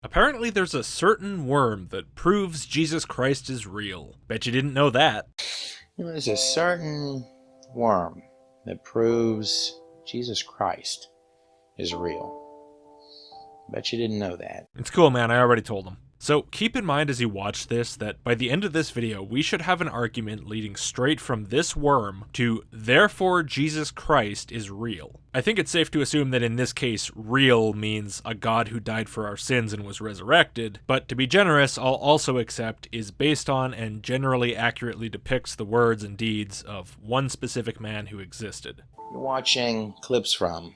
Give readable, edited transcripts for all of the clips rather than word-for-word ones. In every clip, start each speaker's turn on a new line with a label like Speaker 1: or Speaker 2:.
Speaker 1: Apparently there's a certain worm that proves Jesus Christ is real. Bet you didn't know that.
Speaker 2: There's a certain worm that proves Jesus Christ is real. Bet you didn't know that.
Speaker 1: It's cool, man. I already told him. So keep in mind as you watch this that by the end of this video, we should have an argument leading straight from this worm to therefore Jesus Christ is real. I think it's safe to assume that in this case, real means a God who died for our sins and was resurrected, but to be generous, I'll also accept is based on and generally accurately depicts the words and deeds of one specific man who existed.
Speaker 2: You're watching clips from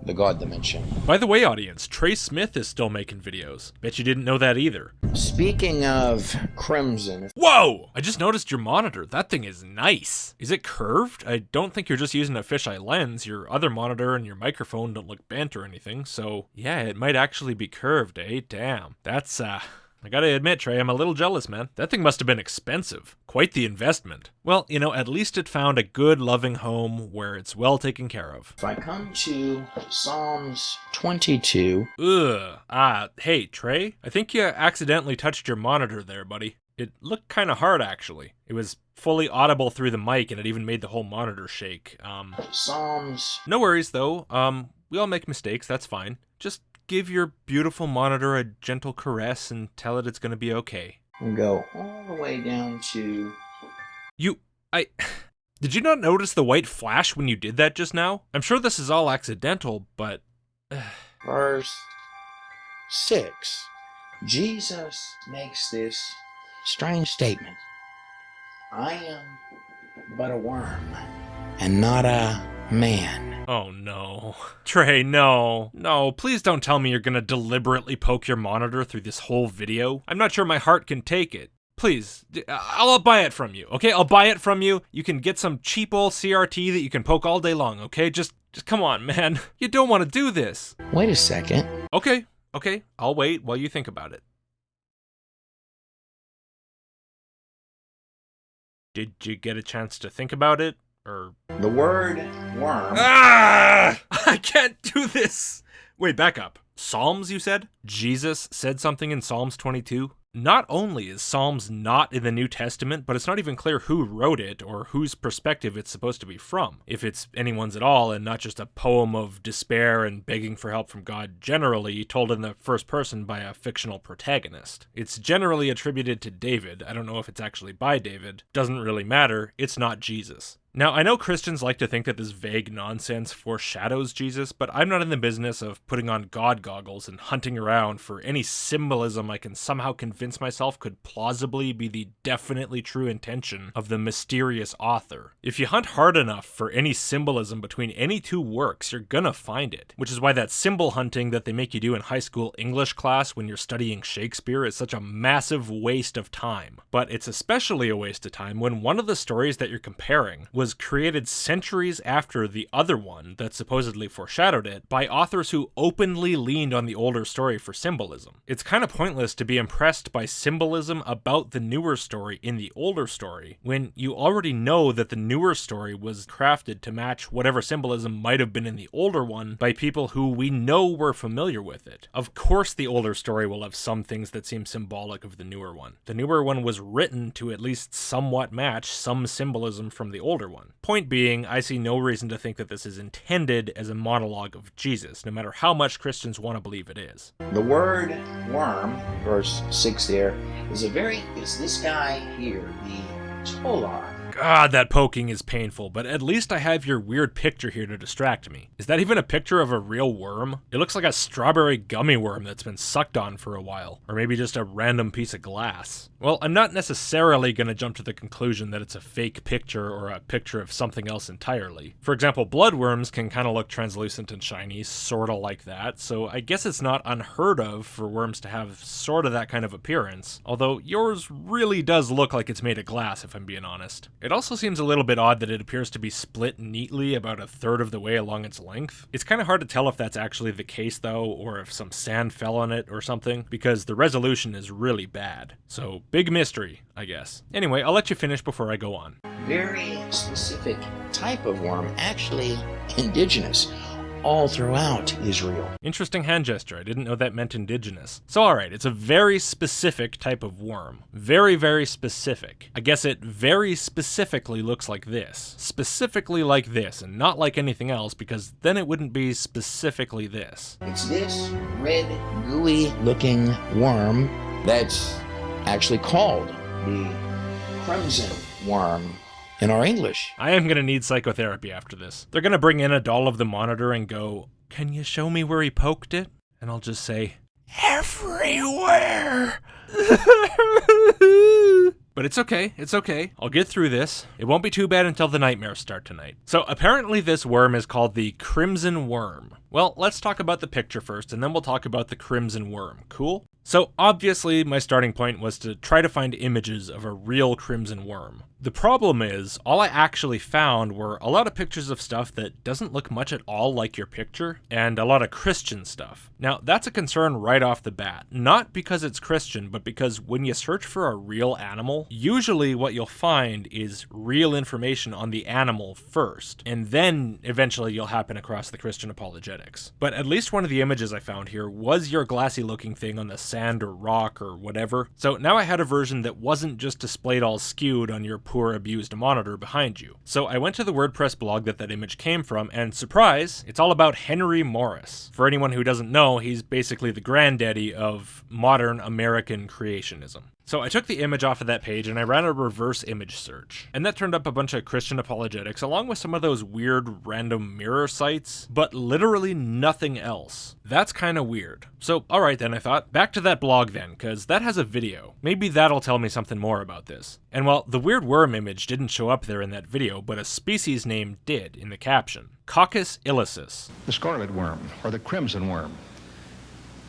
Speaker 2: the God Dimension.
Speaker 1: By the way, audience, Trey Smith is still making videos. Bet you didn't know that either.
Speaker 2: Speaking of crimson...
Speaker 1: Whoa! I just noticed your monitor. That thing is nice. Is it curved? I don't think you're just using a fisheye lens. Your other monitor and your microphone don't look bent or anything, so yeah, it might actually be curved, eh? Damn. That's, I gotta admit, Trey, I'm a little jealous, man. That thing must have been expensive. Quite the investment. Well, you know, at least it found a good, loving home where it's well taken care of.
Speaker 2: If I come to Psalms 22...
Speaker 1: Hey, Trey, I think you accidentally touched your monitor there, buddy. It looked kinda hard, actually. It was fully audible through the mic, and it even made the whole monitor shake.
Speaker 2: Psalms...
Speaker 1: No worries, though. We all make mistakes, that's fine. Just give your beautiful monitor a gentle caress and tell it it's gonna be okay.
Speaker 2: And go all the way down to...
Speaker 1: Did you not notice the white flash when you did that just now? I'm sure this is all accidental, but...
Speaker 2: Verse 6. Jesus makes this strange statement. I am but a worm, and not a man.
Speaker 1: Oh no. Trey, no. No, please don't tell me you're gonna deliberately poke your monitor through this whole video. I'm not sure my heart can take it. Please, I'll buy it from you, okay? I'll buy it from you. You can get some cheap old CRT that you can poke all day long, okay? Just come on, man. You don't want to do this.
Speaker 2: Wait a second.
Speaker 1: Okay, I'll wait while you think about it. Did you get a chance to think about it? Or...
Speaker 2: The word worm...
Speaker 1: I can't do this! Wait, back up. Psalms, you said? Jesus said something in Psalms 22? Not only is Psalms not in the New Testament, but it's not even clear who wrote it or whose perspective it's supposed to be from, if it's anyone's at all and not just a poem of despair and begging for help from God generally told in the first person by a fictional protagonist. It's generally attributed to David. I don't know if it's actually by David. Doesn't really matter. It's not Jesus. Now, I know Christians like to think that this vague nonsense foreshadows Jesus, but I'm not in the business of putting on God goggles and hunting around for any symbolism I can somehow convince myself could plausibly be the definitely true intention of the mysterious author. If you hunt hard enough for any symbolism between any two works, you're gonna find it. Which is why that symbol hunting that they make you do in high school English class when you're studying Shakespeare is such a massive waste of time. But it's especially a waste of time when one of the stories that you're comparing was created centuries after the other one that supposedly foreshadowed it by authors who openly leaned on the older story for symbolism. It's kind of pointless to be impressed by symbolism about the newer story in the older story when you already know that the newer story was crafted to match whatever symbolism might have been in the older one by people who we know were familiar with it. Of course the older story will have some things that seem symbolic of the newer one. The newer one was written to at least somewhat match some symbolism from the older one. Point being, I see no reason to think that this is intended as a monologue of Jesus, no matter how much Christians want to believe it is.
Speaker 2: The word worm, verse 6 there, is this guy here, the Tolar.
Speaker 1: God, that poking is painful, but at least I have your weird picture here to distract me. Is that even a picture of a real worm? It looks like a strawberry gummy worm that's been sucked on for a while, or maybe just a random piece of glass. Well, I'm not necessarily going to jump to the conclusion that it's a fake picture or a picture of something else entirely. For example, bloodworms can kind of look translucent and shiny, sorta like that, so I guess it's not unheard of for worms to have sorta that kind of appearance, although yours really does look like it's made of glass if I'm being honest. It also seems a little bit odd that it appears to be split neatly about a third of the way along its length. It's kind of hard to tell if that's actually the case though, or if some sand fell on it or something, because the resolution is really bad. So, big mystery, I guess. Anyway, I'll let you finish before I go on.
Speaker 2: Very specific type of worm, actually indigenous. all throughout Israel.
Speaker 1: Interesting hand gesture. I didn't know that meant indigenous. So alright, it's a very specific type of worm. Very, very specific. I guess it very specifically looks like this. Specifically like this, and not like anything else, because then it wouldn't be specifically this.
Speaker 2: It's this red, gooey looking worm that's actually called the crimson worm in our English.
Speaker 1: I am gonna need psychotherapy after this. They're gonna bring in a doll of the monitor and go, "Can you show me where he poked it?" And I'll just say, "Everywhere!" But it's okay. I'll get through this. It won't be too bad until the nightmares start tonight. So apparently this worm is called the crimson worm. Well, let's talk about the picture first, and then we'll talk about the crimson worm. Cool? So obviously my starting point was to try to find images of a real crimson worm. The problem is, all I actually found were a lot of pictures of stuff that doesn't look much at all like your picture, and a lot of Christian stuff. Now, that's a concern right off the bat. Not because it's Christian, but because when you search for a real animal, usually what you'll find is real information on the animal first, and then eventually you'll happen across the Christian apologetics. But at least one of the images I found here was your glassy looking thing on the sand or rock or whatever. So now I had a version that wasn't just displayed all skewed on your poor abused monitor behind you. So I went to the WordPress blog that image came from, and surprise, it's all about Henry Morris. For anyone who doesn't know, he's basically the granddaddy of modern American creationism. So I took the image off of that page and I ran a reverse image search. And that turned up a bunch of Christian apologetics along with some of those weird random mirror sites, but literally nothing else. That's kind of weird. So alright then, I thought, back to that blog then, cause that has a video. Maybe that'll tell me something more about this. And well, the weird worm image didn't show up there in that video, but a species name did in the caption. Coccus illicis.
Speaker 3: The scarlet worm, or the crimson worm.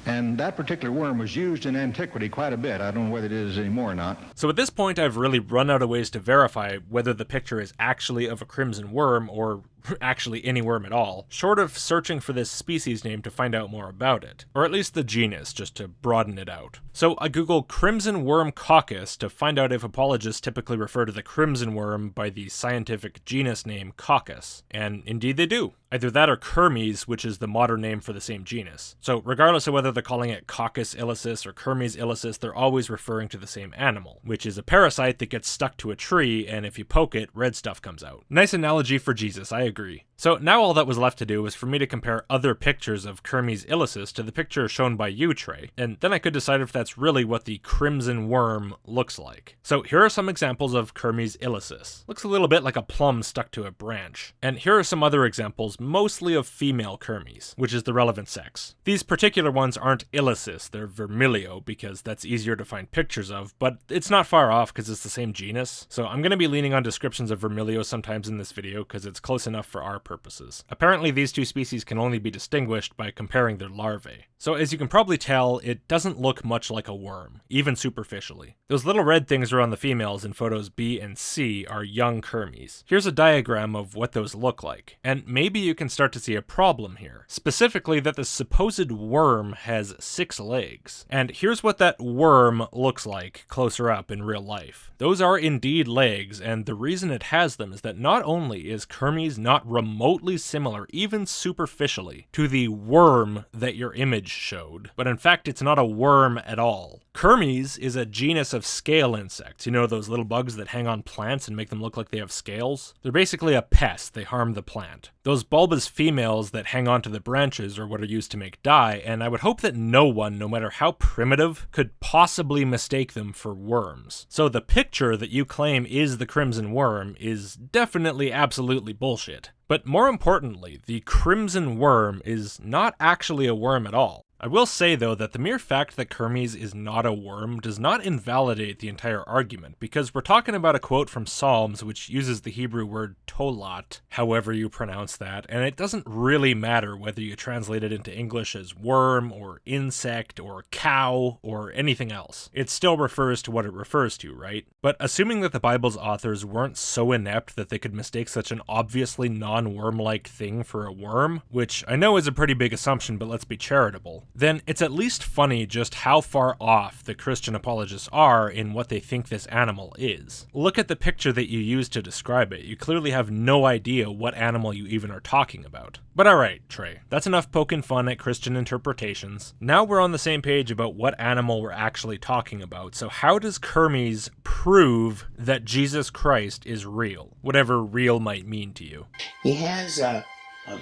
Speaker 3: And that particular worm was used in antiquity quite a bit. I don't know whether it is anymore or not.
Speaker 1: So at this point, I've really run out of ways to verify whether the picture is actually of a crimson worm or actually any worm at all, short of searching for this species name to find out more about it, or at least the genus, just to broaden it out. So I googled crimson worm coccus to find out if apologists typically refer to the crimson worm by the scientific genus name Coccus, and indeed they do. Either that or Kermes, which is the modern name for the same genus. So regardless of whether they're calling it Coccus illicis or Kermes illicis, they're always referring to the same animal, which is a parasite that gets stuck to a tree, and if you poke it, red stuff comes out. Nice analogy for Jesus, I agree. So now all that was left to do was for me to compare other pictures of Kermes illicis to the picture shown by you, Trey, and then I could decide if that's really what the crimson worm looks like. So here are some examples of Kermes illicis. Looks a little bit like a plum stuck to a branch. And here are some other examples, mostly of female Kermes, which is the relevant sex. These particular ones aren't illicis, they're vermilio, because that's easier to find pictures of, but it's not far off because it's the same genus. So I'm going to be leaning on descriptions of vermilio sometimes in this video because it's close enough for our purposes. Apparently these two species can only be distinguished by comparing their larvae. So as you can probably tell, it doesn't look much like a worm, even superficially. Those little red things around the females in photos B and C are young Kermes. Here's a diagram of what those look like, and maybe you can start to see a problem here. Specifically that the supposed worm has 6 legs. And here's what that worm looks like closer up in real life. Those are indeed legs, and the reason it has them is that not only is Kermes not remotely similar, even superficially, to the worm that your image showed, but in fact it's not a worm at all. Kermes is a genus of scale insects. You know those little bugs that hang on plants and make them look like they have scales? They're basically a pest. They harm the plant. Those bulbous females that hang onto the branches are what are used to make dye, and I would hope that no one, no matter how primitive, could possibly mistake them for worms. So the picture that you claim is the crimson worm is definitely absolutely bullshit. But more importantly, the crimson worm is not actually a worm at all. I will say though that the mere fact that Kermes is not a worm does not invalidate the entire argument, because we're talking about a quote from Psalms which uses the Hebrew word tolat, however you pronounce that, and it doesn't really matter whether you translate it into English as worm or insect or cow or anything else. It still refers to what it refers to, right? But assuming that the Bible's authors weren't so inept that they could mistake such an obviously non-worm-like thing for a worm, which I know is a pretty big assumption, but let's be charitable, then it's at least funny just how far off the Christian apologists are in what they think this animal is. Look at the picture that you used to describe it. You clearly have no idea what animal you even are talking about. But alright, Trey, that's enough poking fun at Christian interpretations. Now we're on the same page about what animal we're actually talking about, so how does Kermes prove that Jesus Christ is real? Whatever real might mean to you.
Speaker 2: He has a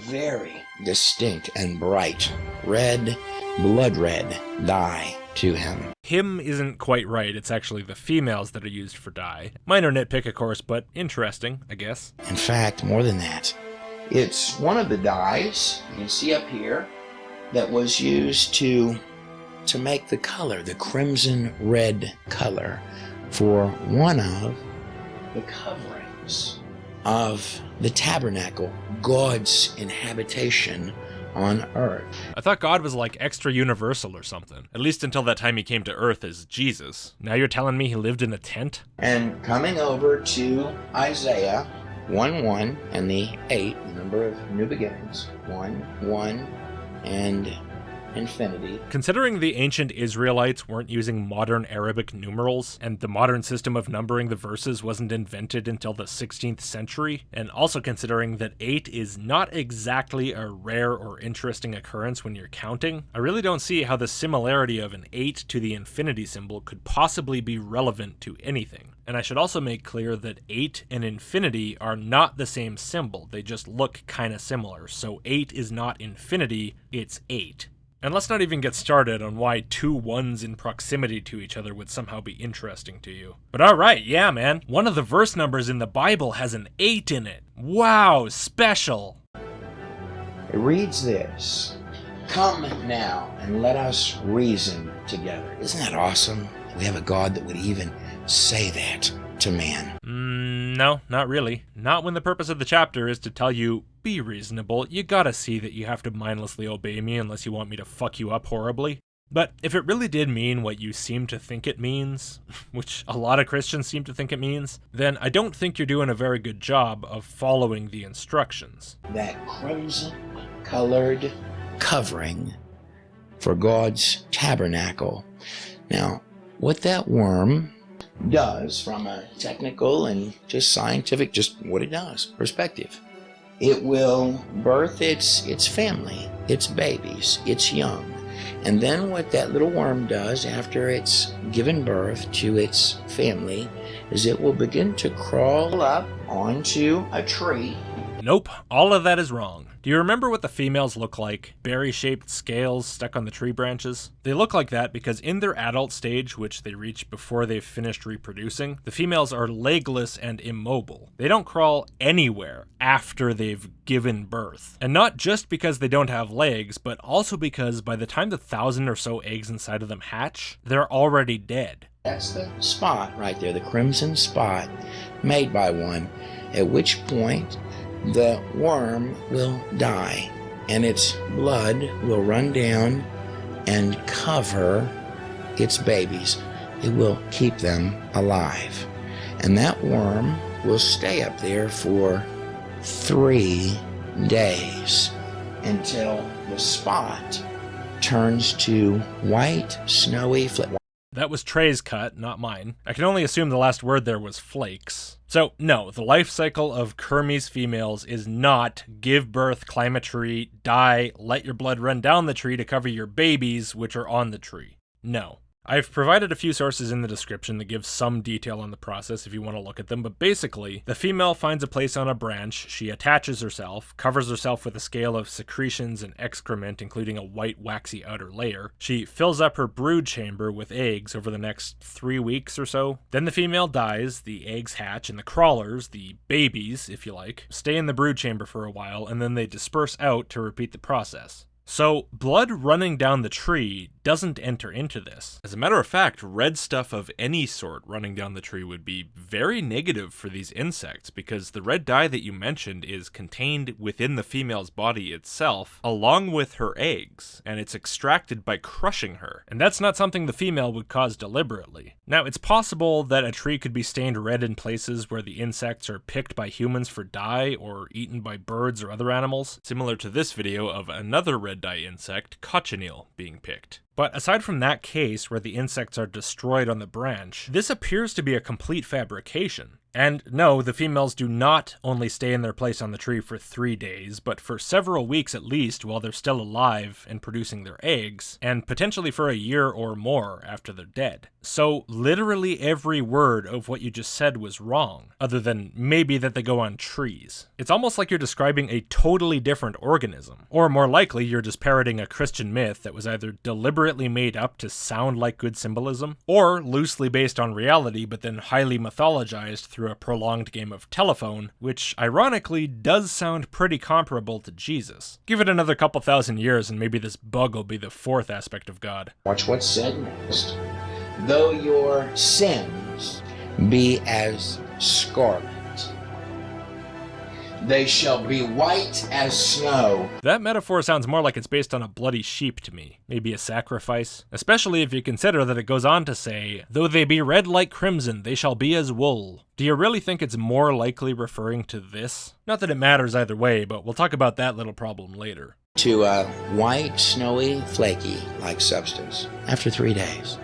Speaker 2: very distinct and bright red, blood red dye to him.
Speaker 1: Him isn't quite right, it's actually the females that are used for dye. Minor nitpick, of course, but interesting, I guess.
Speaker 2: In fact, more than that, it's one of the dyes, you can see up here, that was used to make the color, the crimson red color, for one of the coverings of the tabernacle, God's inhabitation on earth.
Speaker 1: I thought God was like extra universal or something, at least until that time he came to earth as Jesus. Now you're telling me he lived in a tent?
Speaker 2: And coming over to Isaiah 1:1 and the 8, the number of new beginnings, 1, and infinity.
Speaker 1: Considering the ancient Israelites weren't using modern Arabic numerals, and the modern system of numbering the verses wasn't invented until the 16th century, and also considering that 8 is not exactly a rare or interesting occurrence when you're counting, I really don't see how the similarity of an 8 to the infinity symbol could possibly be relevant to anything. And I should also make clear that 8 and infinity are not the same symbol, they just look kinda similar, so 8 is not infinity, it's 8. And let's not even get started on why 2 ones in proximity to each other would somehow be interesting to you. But alright, yeah man, one of the verse numbers in the Bible has an 8 in it. Wow, special!
Speaker 2: It reads this: "Come now and let us reason together." Isn't that awesome? We have a God that would even say that to man.
Speaker 1: No, not really. Not when the purpose of the chapter is to tell you, be reasonable, you gotta see that you have to mindlessly obey me unless you want me to fuck you up horribly. But if it really did mean what you seem to think it means, which a lot of Christians seem to think it means, then I don't think you're doing a very good job of following the instructions.
Speaker 2: That crimson-colored covering for God's tabernacle. Now, what that worm does from a technical and just scientific, just what it does, perspective, it will birth its family, its babies, its young. And then what that little worm does after it's given birth to its family is it will begin to crawl up onto a tree.
Speaker 1: Nope, all of that is wrong. Do you remember what the females look like? Berry-shaped scales stuck on the tree branches? They look like that because in their adult stage, which they reach before they've finished reproducing, the females are legless and immobile. They don't crawl anywhere after they've given birth. And not just because they don't have legs, but also because by the time the 1,000 or so eggs inside of them hatch, they're already dead.
Speaker 2: That's the spot right there, the crimson spot made by one, at which point the worm will die and its blood will run down and cover its babies. It will keep them alive. And that worm will stay up there for 3 days until the spot turns to white, snowy flake.
Speaker 1: That was Trey's cut, not mine. I can only assume the last word there was flakes. So, no, the life cycle of Kermes females is not give birth, climb a tree, die, let your blood run down the tree to cover your babies, which are on the tree. No. I've provided a few sources in the description that give some detail on the process if you want to look at them, but basically, the female finds a place on a branch, she attaches herself, covers herself with a scale of secretions and excrement, including a white waxy outer layer. She fills up her brood chamber with eggs over the next 3 weeks or so. Then the female dies, the eggs hatch, and the crawlers, the babies, if you like, stay in the brood chamber for a while, and then they disperse out to repeat the process. So, blood running down the tree doesn't enter into this. As a matter of fact, red stuff of any sort running down the tree would be very negative for these insects because the red dye that you mentioned is contained within the female's body itself, along with her eggs, and it's extracted by crushing her. And that's not something the female would cause deliberately. Now, it's possible that a tree could be stained red in places where the insects are picked by humans for dye or eaten by birds or other animals, similar to this video of another red red-dye insect, cochineal, being picked. But aside from that case where the insects are destroyed on the branch, this appears to be a complete fabrication. And no, the females do not only stay in their place on the tree for 3 days, but for several weeks at least while they're still alive and producing their eggs, and potentially for a year or more after they're dead. So literally every word of what you just said was wrong, other than maybe that they go on trees. It's almost like you're describing a totally different organism. Or more likely, you're just parroting a Christian myth that was either deliberately made up to sound like good symbolism, or loosely based on reality but then highly mythologized through a prolonged game of telephone, which ironically does sound pretty comparable to Jesus. Give it another couple thousand years and maybe this bug will be the fourth aspect of God.
Speaker 2: Watch what's said next. Though your sins be as scarlet, they shall be white as snow.
Speaker 1: That metaphor sounds more like it's based on a bloody sheep to me. Maybe a sacrifice. Especially if you consider that it goes on to say, though they be red like crimson, they shall be as wool. Do you really think it's more likely referring to this? Not that it matters either way, but we'll talk about that little problem later.
Speaker 2: To a white, snowy, flaky like substance after 3 days.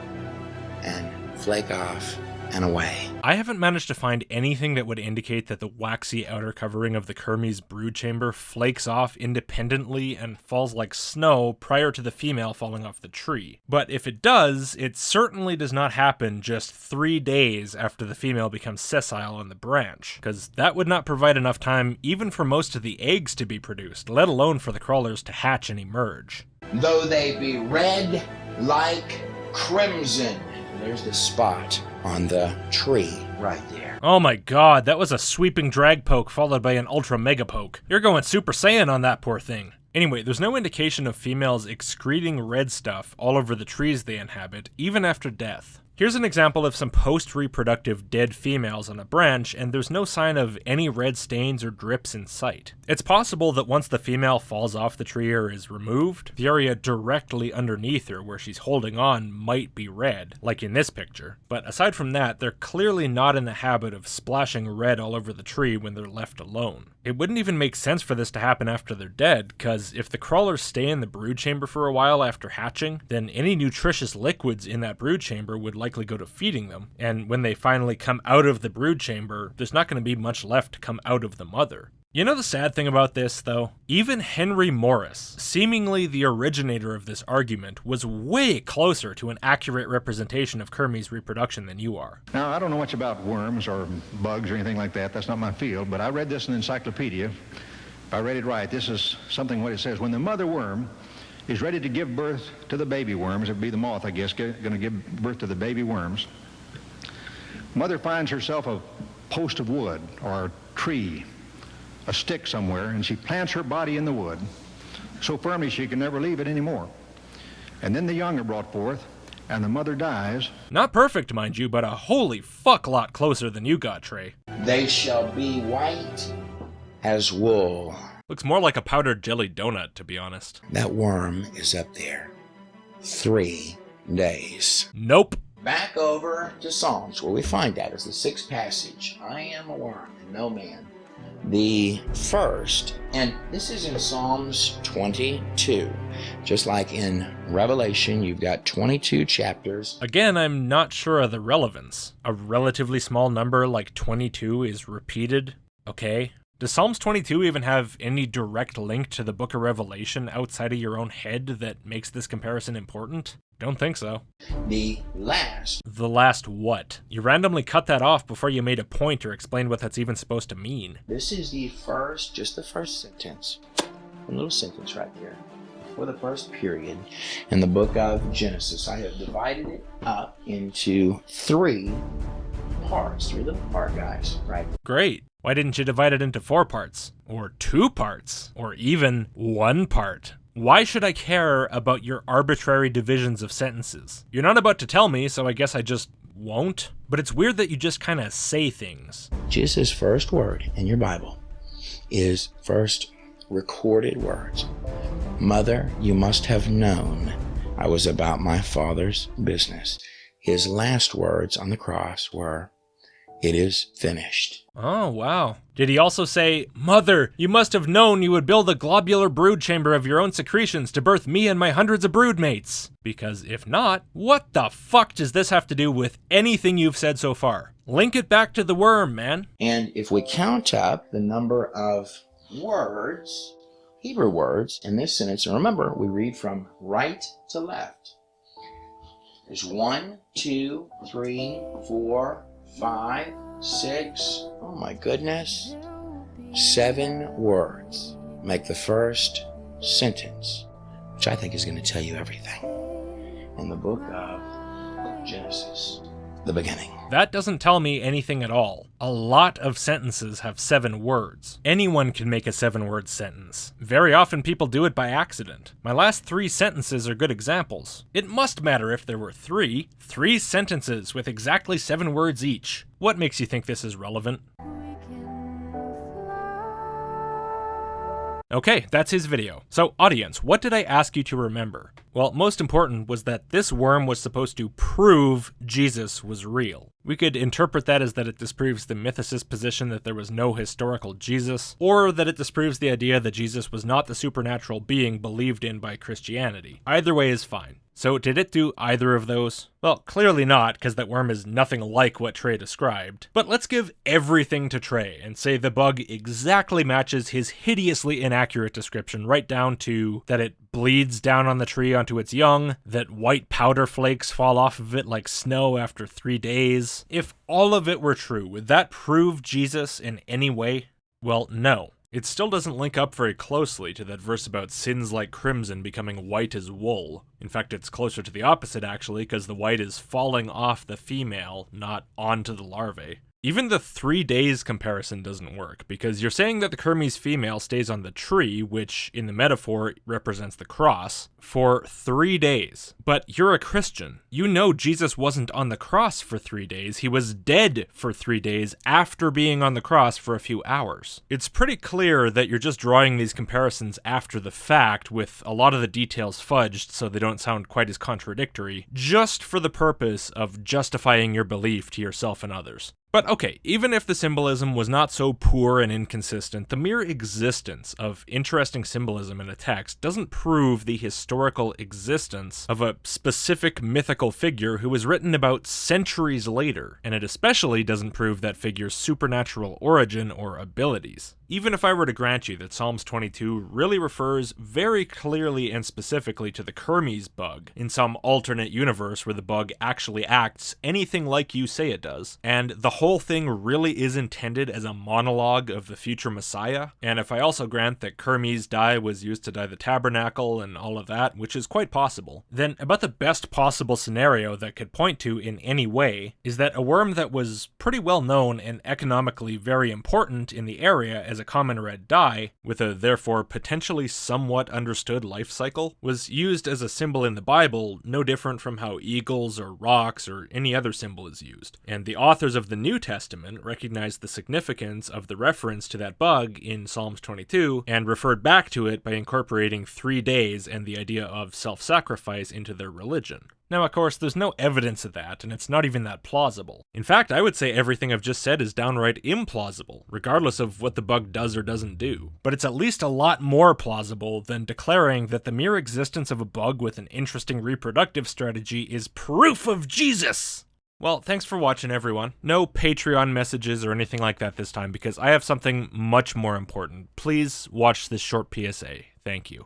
Speaker 2: And flake off and away.
Speaker 1: I haven't managed to find anything that would indicate that the waxy outer covering of the Kermes brood chamber flakes off independently and falls like snow prior to the female falling off the tree. But if it does, it certainly does not happen just 3 days after the female becomes sessile on the branch, because that would not provide enough time even for most of the eggs to be produced, let alone for the crawlers to hatch and emerge.
Speaker 2: Though they be red like crimson. There's the spot on the tree right there.
Speaker 1: Oh my god, that was a sweeping drag poke followed by an ultra mega poke. You're going Super Saiyan on that poor thing. Anyway, there's no indication of females excreting red stuff all over the trees they inhabit, even after death. Here's an example of some post-reproductive dead females on a branch, and there's no sign of any red stains or drips in sight. It's possible that once the female falls off the tree or is removed, the area directly underneath her where she's holding on might be red, like in this picture. But aside from that, they're clearly not in the habit of splashing red all over the tree when they're left alone. It wouldn't even make sense for this to happen after they're dead, because if the crawlers stay in the brood chamber for a while after hatching, then any nutritious liquids in that brood chamber would likely go to feeding them, and when they finally come out of the brood chamber, there's not going to be much left to come out of the mother. You know the sad thing about this, though? Even Henry Morris, seemingly the originator of this argument, was way closer to an accurate representation of Kermes reproduction than you are.
Speaker 3: Now, I don't know much about worms or bugs or anything like that. That's not my field, but I read this in an encyclopedia. If I read it right, this is something what it says. When the mother worm is ready to give birth to the baby worms, it would be the moth, I guess, going to give birth to the baby worms, mother finds herself a post of wood or a tree, a stick somewhere, and she plants her body in the wood so firmly she can never leave it anymore. And then the young are brought forth, and the mother dies.
Speaker 1: Not perfect, mind you, but a holy fuck lot closer than you got, Trey.
Speaker 2: They shall be white as wool.
Speaker 1: Looks more like a powdered jelly donut, to be honest.
Speaker 2: That worm is up there. 3 days.
Speaker 1: Nope.
Speaker 2: Back over to Psalms, where we find that as the 6th passage. I am a worm and no man. The first, and this is in Psalms 22. Just like in Revelation, you've got 22 chapters.
Speaker 1: Again, I'm not sure of the relevance. A relatively small number like 22 is repeated, okay? Does Psalms 22 even have any direct link to the book of Revelation outside of your own head that makes this comparison important? Don't think so.
Speaker 2: The last.
Speaker 1: The last what? You randomly cut that off before you made a point or explained what that's even supposed to mean.
Speaker 2: This is the first, just the first sentence. A little sentence right there. For the first period in the book of Genesis. I have divided it up into 3 parts. 3 little part guys, right?
Speaker 1: Great. Why didn't you divide it into 4 parts? Or 2 parts? Or even 1 part? Why should I care about your arbitrary divisions of sentences? You're not about to tell me, so I guess I just won't. But it's weird that you just kind of say things.
Speaker 2: Jesus' first word in your Bible is first recorded words. Mother, you must have known I was about my Father's business. His last words on the cross were, it is finished.
Speaker 1: Oh, wow. Did he also say, "Mother, you must have known you would build a globular brood chamber of your own secretions to birth me and my hundreds of broodmates"? Because if not, what the fuck does this have to do with anything you've said so far? Link it back to the worm, man.
Speaker 2: And if we count up the number of words, Hebrew words, in this sentence, and remember, we read from right to left. There's 1, 2, 3, 4, 5, 6, oh my goodness, 7 words make the first sentence, which I think is going to tell you everything in the book of Genesis, the beginning.
Speaker 1: That doesn't tell me anything at all. A lot of sentences have 7 words. Anyone can make a 7-word sentence. Very often people do it by accident. My last 3 sentences are good examples. It must matter if there were 3 sentences with exactly 7 words each. What makes you think this is relevant? Okay, that's his video. So, audience, what did I ask you to remember? Well, most important was that this worm was supposed to prove Jesus was real. We could interpret that as that it disproves the mythicist position that there was no historical Jesus, or that it disproves the idea that Jesus was not the supernatural being believed in by Christianity. Either way is fine. So did it do either of those? Well, clearly not, because that worm is nothing like what Trey described. But let's give everything to Trey and say the bug exactly matches his hideously inaccurate description, right down to that it bleeds down on the tree onto its young, that white powder flakes fall off of it like snow after 3 days. If all of it were true, would that prove Jesus in any way? Well, no. It still doesn't link up very closely to that verse about sins like crimson becoming white as wool. In fact, it's closer to the opposite actually, because the white is falling off the female, not onto the larvae. Even the 3 days comparison doesn't work, because you're saying that the Kermes female stays on the tree, which in the metaphor represents the cross, for 3 days. But you're a Christian. You know Jesus wasn't on the cross for 3 days. He was dead for 3 days after being on the cross for a few hours. It's pretty clear that you're just drawing these comparisons after the fact, with a lot of the details fudged so they don't sound quite as contradictory, just for the purpose of justifying your belief to yourself and others. But okay, even if the symbolism was not so poor and inconsistent, the mere existence of interesting symbolism in a text doesn't prove the historical existence of a specific mythical figure who was written about centuries later, and it especially doesn't prove that figure's supernatural origin or abilities. Even if I were to grant you that Psalms 22 really refers very clearly and specifically to the Kermes bug, in some alternate universe where the bug actually acts anything like you say it does, and the whole thing really is intended as a monologue of the future Messiah, and if I also grant that Kermes' dye was used to dye the tabernacle and all of that, which is quite possible, then about the best possible scenario that could point to in any way is that a worm that was pretty well known and economically very important in the area as a common red dye, with a therefore potentially somewhat understood life cycle, was used as a symbol in the Bible, no different from how eagles or rocks or any other symbol is used. And the authors of the New Testament recognized the significance of the reference to that bug in Psalms 22 and referred back to it by incorporating 3 days and the idea of self-sacrifice into their religion. Now, of course, there's no evidence of that, and it's not even that plausible. In fact, I would say everything I've just said is downright implausible, regardless of what the bug does or doesn't do. But it's at least a lot more plausible than declaring that the mere existence of a bug with an interesting reproductive strategy is proof of Jesus! Well, thanks for watching, everyone. No Patreon messages or anything like that this time, because I have something much more important. Please watch this short PSA. Thank you.